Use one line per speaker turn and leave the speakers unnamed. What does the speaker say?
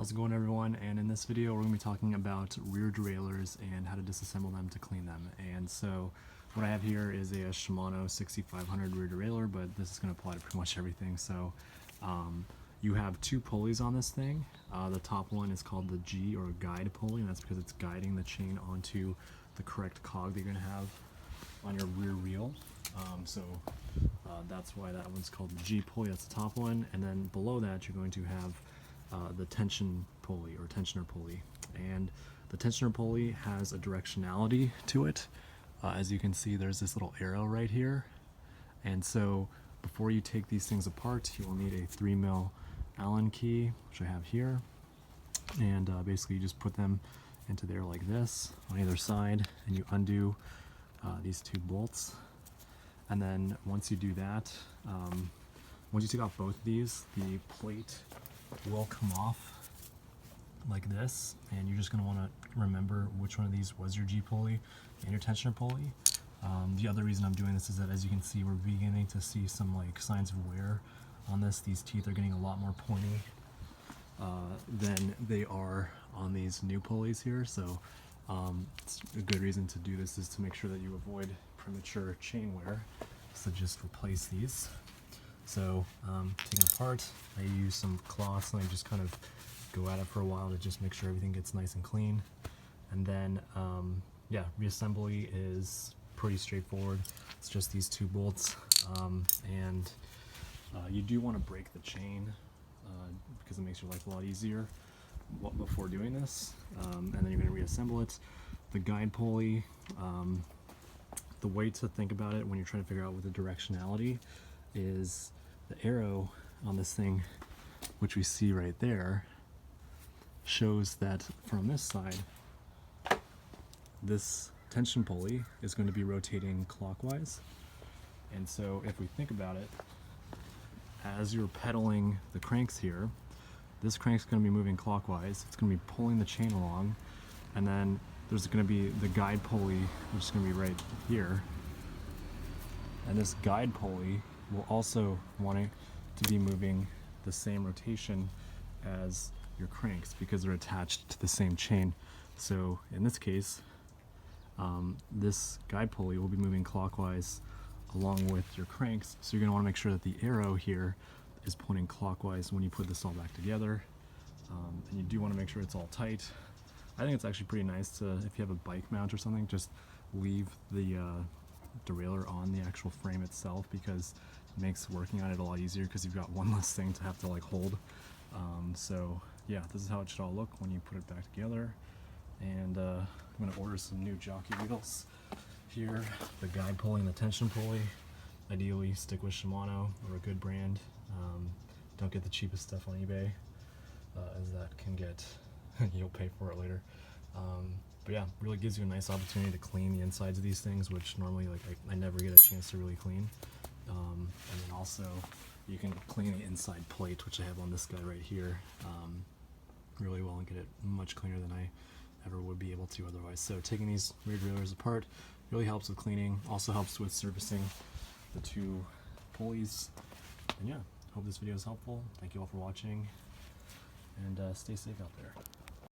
How's it going, everyone? And in this video we're going to be talking about rear derailleurs and how to disassemble them to clean them. And so what I have here is a Shimano 6500 rear derailleur, but this is going to apply to pretty much everything. So you have two pulleys on this thing. The top one is called the G, or guide pulley, and that's because it's guiding the chain onto the correct cog that you're going to have on your rear wheel. That's why that one's called the G pulley. That's the top one, and then below that you're going to have the tension pulley, or tensioner pulley. And the tensioner pulley has a directionality to it. As you can see, there's this little arrow right here, and so before you take these things apart, you will need a 3mm Allen key, which I have here, and basically you just put them into there like this on either side, and you undo these two bolts. And then once you do that, once you take off both of these, the plate will come off like this, and you're just going to want to remember which one of these was your G pulley and your tensioner pulley. The other reason I'm doing this is that, as you can see, we're beginning to see some signs of wear on this. These teeth are getting a lot more pointy than they are on these new pulleys here. So it's a good reason to do this is to make sure that you avoid premature chain wear. So just replace these. So taking apart, I use some cloths and I just kind of go at it for a while to just make sure everything gets nice and clean. And then yeah, reassembly is pretty straightforward. It's just these two bolts, and you do want to break the chain because it makes your life a lot easier before doing this. And then you're going to reassemble it. The guide pulley, the way to think about it when you're trying to figure out what the directionality is, the arrow on this thing, which we see right there, shows that from this side, this tension pulley is going to be rotating clockwise. And so if we think about it, as you're pedaling the cranks here, this crank's going to be moving clockwise. It's going to be pulling the chain along, and then there's going to be the guide pulley, which is going to be right here. And this guide pulley will also want it to be moving the same rotation as your cranks because they're attached to the same chain. So in this case, this guide pulley will be moving clockwise along with your cranks. So you're going to want to make sure that the arrow here is pointing clockwise when you put this all back together. And you do want to make sure it's all tight. I think it's actually pretty nice to, if you have a bike mount or something, just leave the derailleur on the actual frame itself, because it makes working on it a lot easier because you've got one less thing to have to hold. So yeah, this is how it should all look when you put it back together. And I'm going to order some new jockey wheels here, the guide pulley and the tension pulley. Ideally stick with Shimano or a good brand. Don't get the cheapest stuff on eBay, as that can get you'll pay for it later. But yeah, really gives you a nice opportunity to clean the insides of these things, which normally I never get a chance to really clean. And then also you can clean the inside plate, which I have on this guy right here, really well, and get it much cleaner than I ever would be able to otherwise. So taking these rear derailleurs apart really helps with cleaning, also helps with servicing the two pulleys. And yeah, hope this video is helpful. Thank you all for watching, and stay safe out there.